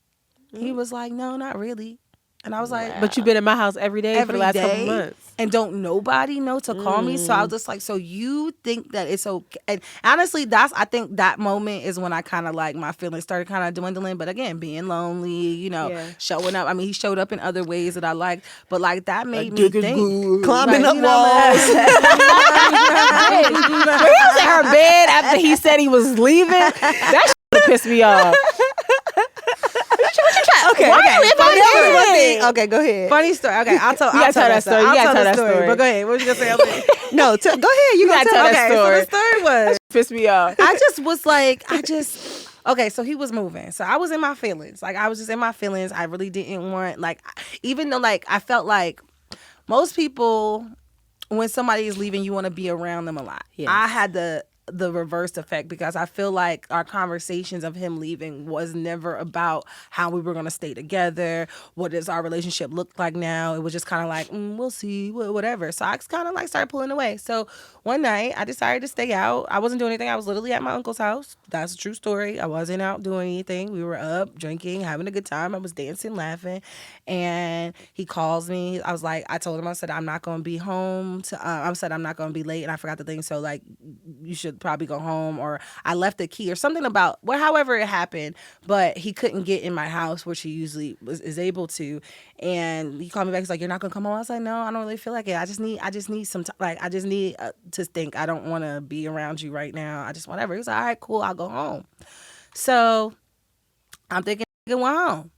He was like, no, not really. And I was like, but you've been in my house every day for the last couple months. And don't nobody know to call me. So I was just like, so you think that it's okay? And honestly, I think that moment is when I kind of like my feelings started kind of dwindling. But again, being lonely, showing up. I mean, he showed up in other ways that I liked. But like that made me think. Climbing up walls. When he was at her bed after he said he was leaving, that shit pissed me off. Okay. Okay, go ahead. Funny story. Okay, I'll tell that story. You gotta tell that story. But go ahead. What was you gonna say? No, go ahead. You gotta tell that story. So the story was, pissed me off. I just was like, okay, so he was moving. So I was in my feelings. Like, I was just in my feelings. I really didn't want, like, even though, like, I felt like most people, when somebody is leaving, you want to be around them a lot. Yes. I had the reverse effect because I feel like our conversations of him leaving was never about how we were going to stay together. What does our relationship look like now? It was just kind of like, we'll see, whatever. So I just kind of like started pulling away. So one night I decided to stay out. I wasn't doing anything. I was literally at my uncle's house. That's a true story. I wasn't out doing anything. We were up drinking, having a good time. I was dancing, laughing. And he calls me. I told him, I said, I'm not going to be home. I said, I'm not going to be late. And I forgot the thing. So like, you should probably go home, or I left the key or something about however it happened, but he couldn't get in my house, which he usually is able to. And he called me back. He's like, you're not gonna come home? I was like, no, I don't really feel like it. I just need some time. Like, I just need to think. I don't want to be around you right now. I just whatever. He was like, all right, cool, I'll go home. So I'm thinking, I went home.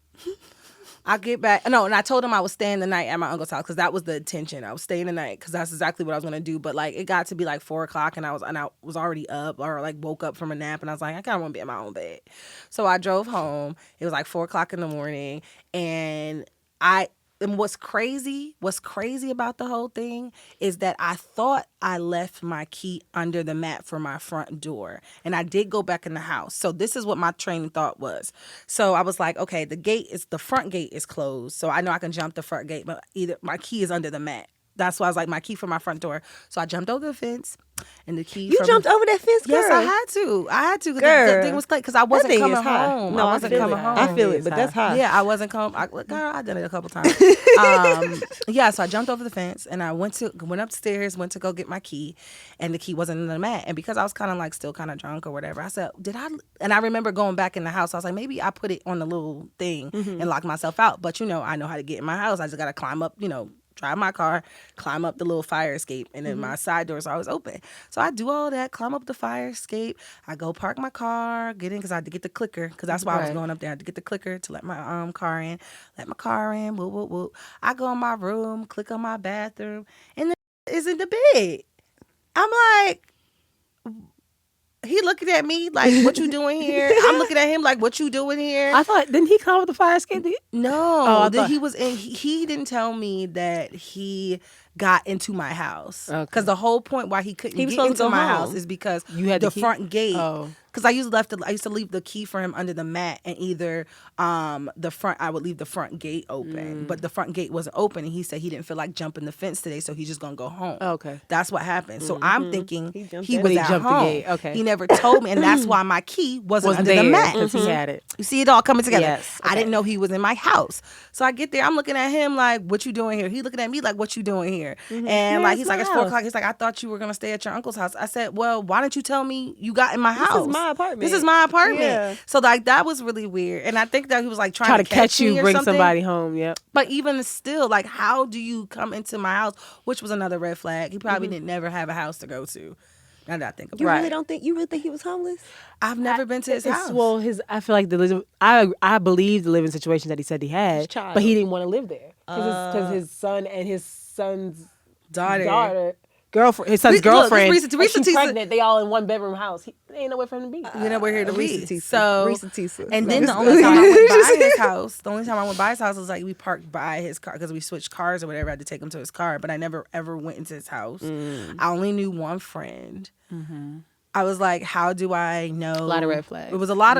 I get back. No, and I told him I was staying the night at my uncle's house because that was the intention. I was staying the night because that's exactly what I was gonna do. But like, it got to be like 4:00, and I was already up, or like woke up from a nap, and I was like, I kind of want to be in my own bed. So I drove home. It was like 4:00 in the morning, and what's crazy about the whole thing is that I thought I left my key under the mat for my front door. And I did go back in the house. So this is what my train of thought was. So I was like, okay, the front gate is closed. So I know I can jump the front gate, but either my key is under the mat. That's why I was like, my key for my front door. So I jumped over the fence. and the key. You jumped over that fence, girl. Yes, I had to. The Girl. thing was because I wasn't thing coming is high. home. No, I I wasn't feel coming it. home. I feel it, It's but that's high. Yeah, I wasn't coming. Girl, I done it a couple times. Yeah, so I jumped over the fence and I went upstairs, went to go get my key, and the key wasn't in the mat. And because I was kind of like still kind of drunk or whatever, I said, And I remember going back in the house. I was like, maybe I put it on the little thing and locked myself out. But I know how to get in my house. I just got to climb up, drive my car, climb up the little fire escape, and then my side doors are always open. So I do all that, climb up the fire escape. I go park my car, get in because I had to get the clicker because that's why I was going up there. I had to get the clicker to let my car in. Let my car in. Whoop, whoop, whoop. I go in my room, click on my bathroom, and then is in the bed. I'm like, he looking at me like, what you doing here? I'm looking at him like, what you doing here? I thought, didn't he come with the fire escape? No, he was in. He didn't tell me that he got into my house because the whole point why he couldn't get into my house is because you had the key? front gate. Oh. Because I used to leave the key for him under the mat, and either the front, I would leave the front gate open, but the front gate wasn't open, and he said he didn't feel like jumping the fence today, so he's just gonna go home. Okay, that's what happened. So I'm thinking he when was he at jumped home. the gate. Okay, he never told me, and that's why my key wasn't under the mat because he had it. You see it all coming together. Yes, I didn't know he was in my house, so I get there. I'm looking at him like, "What you doing here?" He looking at me like, "What you doing here?" And like he's like, "It's 4 o'clock." He's like, "I thought you were gonna stay at your uncle's house." I said, "Well, why didn't you tell me you got in my house? This is my apartment. This is my apartment." Yeah. So like that was really weird, and I think that he was like trying to catch you, me or bring something. somebody home. Yep. But even still, like, how do you come into my house? Which was another red flag. He probably didn't never have a house to go to. Now that I think about it. You really think he was homeless? I've never been to his house. Well, I feel like I believe the living situation that he said he had, but he didn't want to live there because his son and his son's daughter. Girlfriend, his son's girlfriend. She's pregnant. They all in one bedroom house. There ain't nowhere for him to be. You know where here to be. Risa. And then the only time I went by his house, was like we parked by his car because we switched cars or whatever. I had to take him to his car, but I never ever went into his house. I only knew one friend. I was like, how do I know? A lot of red flags. It was a lot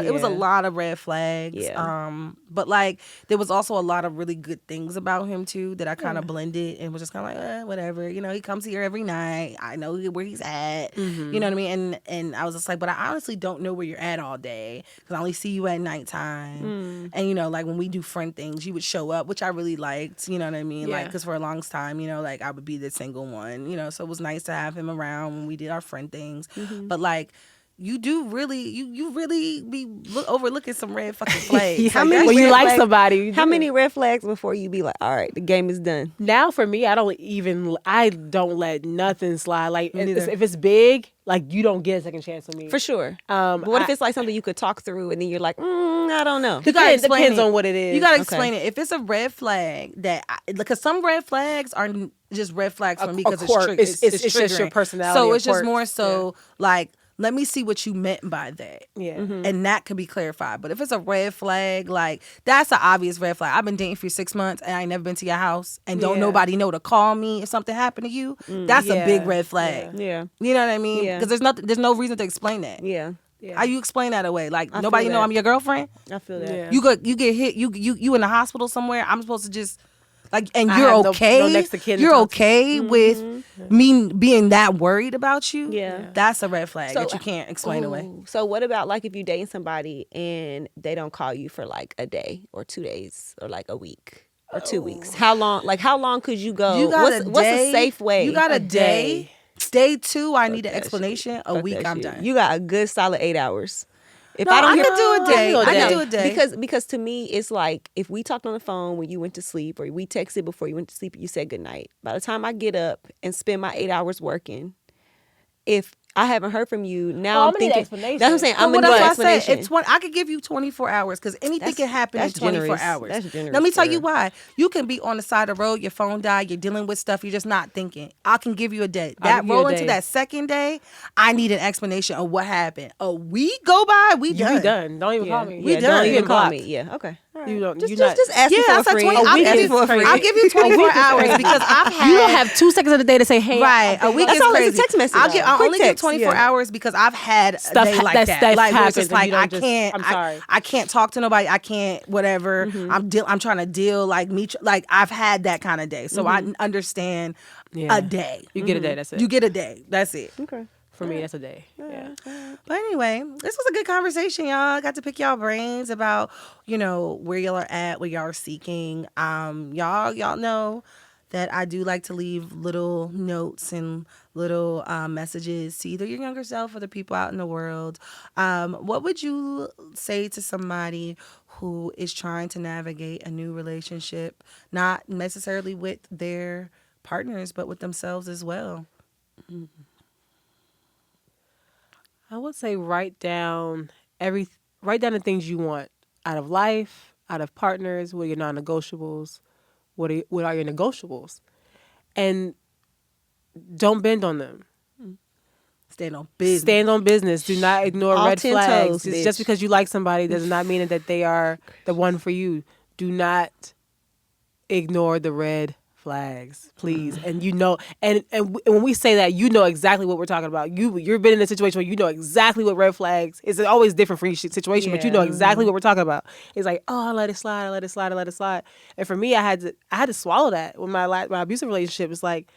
of red flags. Yeah. But like there was also a lot of really good things about him too that I kind of blended and was just kind of like, whatever. He comes here every night. I know where he's at. You know what I mean? And I was just like, but I honestly don't know where you're at all day because I only see you at nighttime. And like when we do friend things, you would show up, which I really liked. You know what I mean? Yeah. Like because for a long time, like I would be the single one. So it was nice to have him around when we did our friend things. But like you do really you really be overlooking some red fucking flags. When you like somebody, how many red flags before you be like, all right, the game is done? Now for me, I don't let nothing slide. Like if it's big, like you don't get a second chance on me for sure. But what if it's like something you could talk through and then you're like, I don't know. Depends on what it is. You gotta explain it. If it's a red flag because some red flags are just red flags for me because it's just your personality. So it's just more so like. Let me see what you meant by that. Yeah. And that could be clarified. But if it's a red flag, like, that's an obvious red flag. I've been dating for 6 months and I ain't never been to your house and don't nobody know to call me if something happened to you. That's a big red flag. Yeah. You know what I mean? Yeah. Because there's no reason to explain that. Yeah. How you explain that away? Like, nobody know I'm your girlfriend? I feel that. Yeah. You get hit, you in the hospital somewhere, I'm supposed to just... Like, and I you're have okay. no next to kin You're to okay with me being that worried about you. Yeah. That's a red flag that you can't explain away. So what about like if you dating somebody and they don't call you for like a day or 2 days or like a week or 2 weeks? How long could you go? You got what's a safe way? You got a day. Day 2, I need an explanation. A week, I'm done. You got a good solid 8 hours. If I don't could do a day. I could do a day. Because to me, it's like if we talked on the phone when you went to sleep or we texted before you went to sleep, you said goodnight. By the time I get up and spend my 8 hours working, if I haven't heard from you, now I'm thinking. That's what I'm saying. I'm gonna need an explanation. I could give you 24 hours because anything can happen in 24 generous. hours. That's generous, Let me tell you girl. why. You can be on the side of the road, your phone died, you're dealing with stuff, you're just not thinking. I can give you a day. That roll into that second day, I need an explanation of what happened. A week go by, we done. We done. Don't even call me. We done. Don't even call blocked. me. Yeah. Okay. All You don't. Just, you're just, not. just ask me Yeah, for I said free. 20. A I'll week give is you for free. I'll give you 24 hours because I've had. You don't have 2 seconds of the day to say, "Hey, Right, a week That's is all, it's a crazy. text message. I'll Quick only give text, 24 yeah. hours because I've had Stuff a day like that that. stuff Like where it's just happens and like you don't I can't. I'm sorry. I can't talk to nobody. I can't whatever. I'm trying to deal like me. Like I've had that kind of day, so I understand Yeah. a day. You get a day. That's it. You get a day. That's it. Okay. For me, that's a day. Yeah. But anyway, this was a good conversation, y'all. I got to pick y'all brains about, where y'all are at, what y'all are seeking. Y'all know that I do like to leave little notes and little messages to either your younger self or the people out in the world. What would you say to somebody who is trying to navigate a new relationship, not necessarily with their partners, but with themselves as well? I would say write down the things you want out of life, out of partners. What are your non-negotiables? What are your negotiables? And don't bend on them. Stand on business. Stand on business. Do not ignore All red 10 flags. toes, It's bitch. just because you like somebody does not mean that they are the one for you. Do not ignore the red flags, please. And and when we say that, you know exactly what we're talking about. You've been in a situation where you know exactly what red flags. It's always different for each situation, but you know exactly what we're talking about. It's like, oh, I let it slide, I let it slide, I let it slide. And for me, I had to swallow that with my abusive relationship. It's like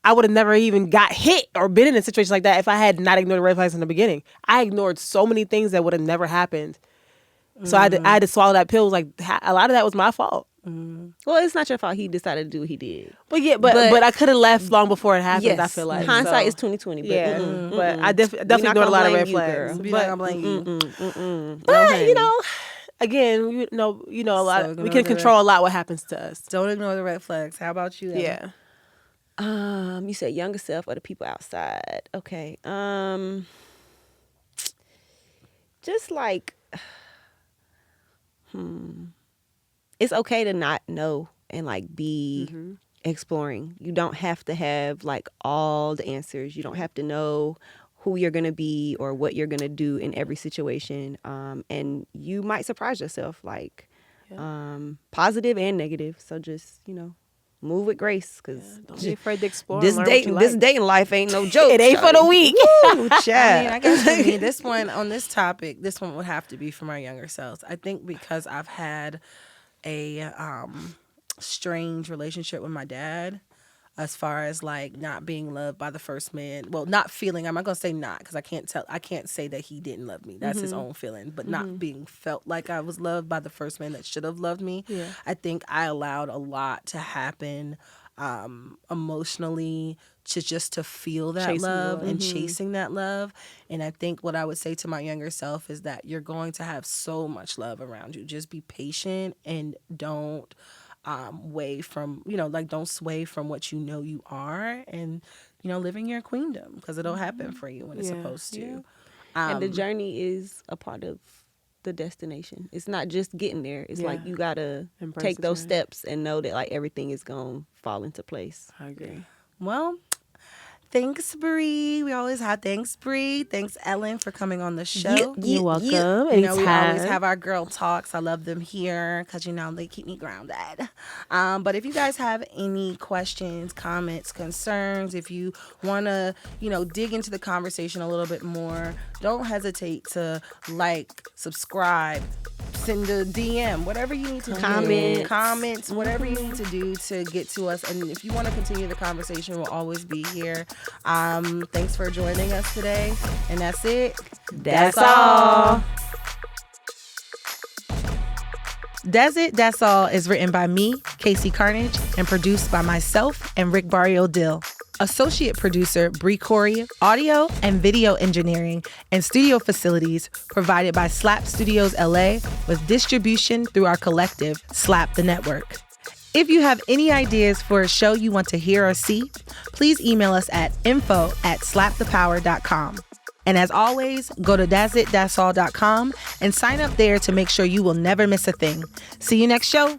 I would have never even got hit or been in a situation like that if I had not ignored the red flags in the beginning. I ignored so many things that would have never happened. So I had to swallow that pill. It was like a lot of that was my fault. Well, it's not your fault. He decided to do what he did. But yeah, but I could have left long before it happened. Yes, I feel like hindsight so, is 2020. But yeah, but I definitely not ignored a gonna lot of blame red you, flags. girl. Be not gonna But, blame you. No, but honey. again, a lot. So We ignore can the control a lot what happens to us. Don't ignore the red flags. How about you, Emma? Yeah. You said younger self or the people outside. Okay. Just like, it's okay to not know and like be exploring. You don't have to have like all the answers. You don't have to know who you're going to be or what you're going to do in every situation. And you might surprise yourself, like positive and negative. So just, move with grace, because Don't be afraid to explore. this and learn what you like. dating life ain't no joke. It ain't for the weak. Woo, I child. guess for me, this one would have to be from our younger selves. I think because I've had a strange relationship with my dad, as far as like not being loved by the first man. Well, not feeling. I'm not gonna say not, because I can't say that he didn't love me. That's his own feeling. But not being felt like I was loved by the first man that should have loved me. Yeah. I think I allowed a lot to happen emotionally to feel that Chasing the love love. and chasing that love. And I think what I would say to my younger self is that you're going to have so much love around you. Just be patient and don't don't sway from what you are, and living your queendom, because it'll happen for you when it's supposed to. And the journey is a part of the destination. It's not just getting there. It's like you gotta Embrace take the those journey. steps and know that like everything is gonna fall into place. I agree. Well, thanks, Bri. We always have thanks, Bri. Thanks, Ellen, for coming on the show. You're welcome. We Anytime. always have our girl talks. I love them here because, they keep me grounded. But if you guys have any questions, comments, concerns, if you want to, dig into the conversation a little bit more, don't hesitate to subscribe, send a DM, whatever you need to do. Comments, whatever you need to do to get to us. And if you want to continue the conversation, we'll always be here. Thanks for joining us today. And that's it. That's all. Daz It Daz All is written by me, KC Carnage, and produced by myself and Barrio Dill. Associate producer Bri Coorey, audio and video engineering and studio facilities provided by S.L.A.P Studios LA, with distribution through our collective, S.L.A.P the Network. If you have any ideas for a show you want to hear or see, please email us at info@slapthepower.com. And as always, go to dazitdazall.com and sign up there to make sure you will never miss a thing. See you next show.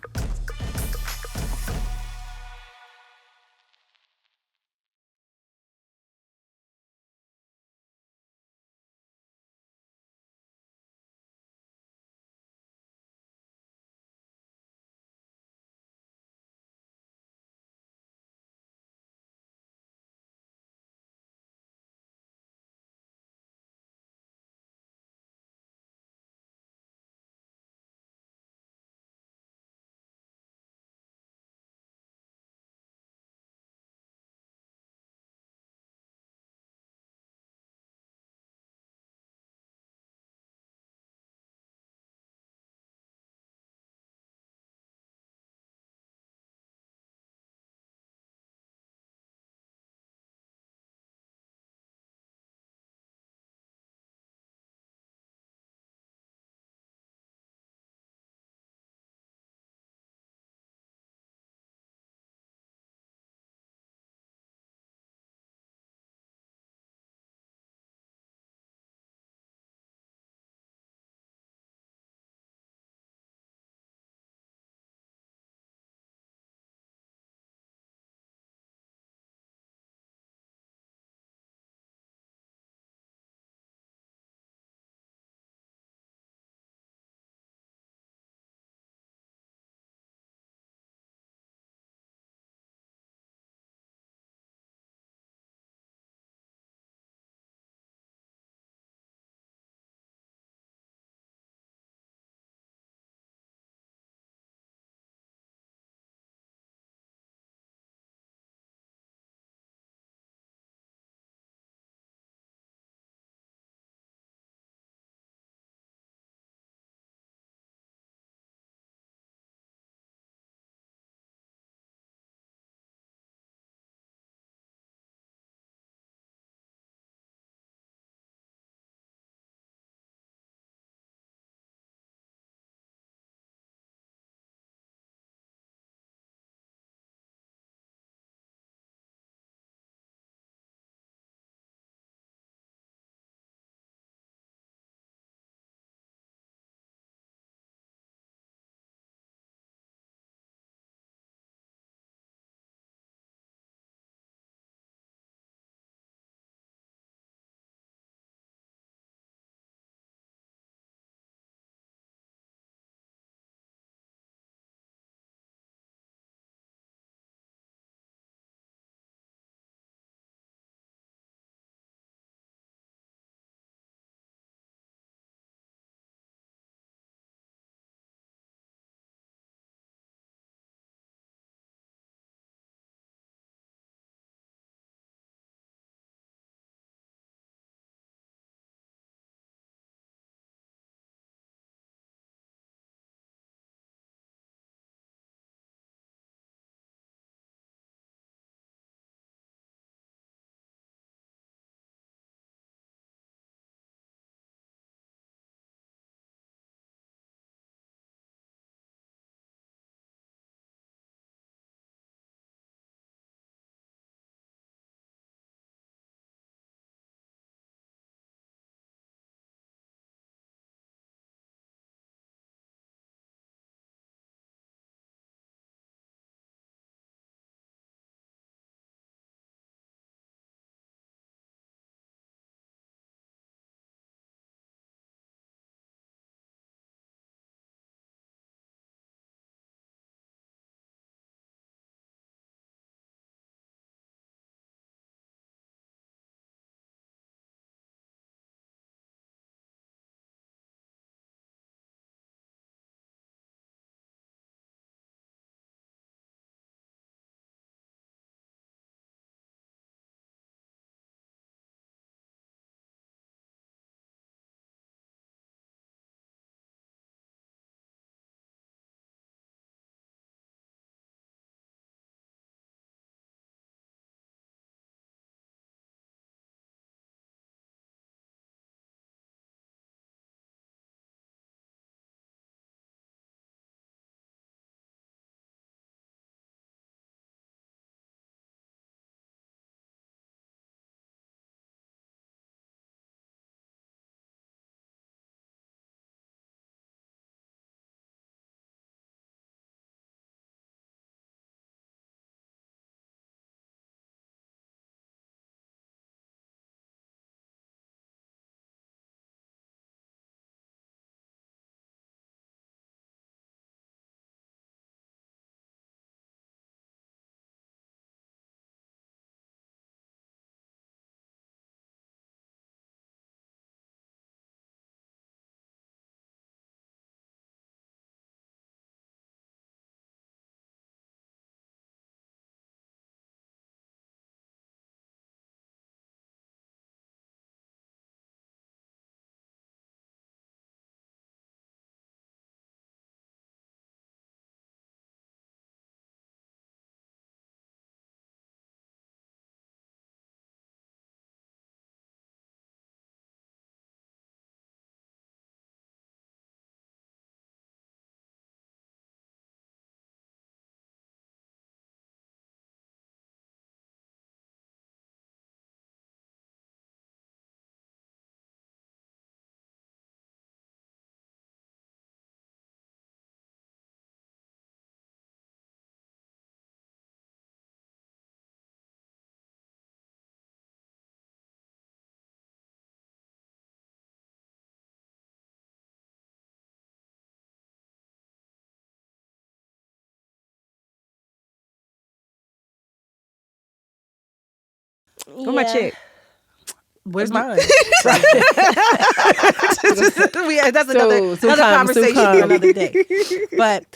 Where my chick? Where's mine? That's another come, conversation for another day. But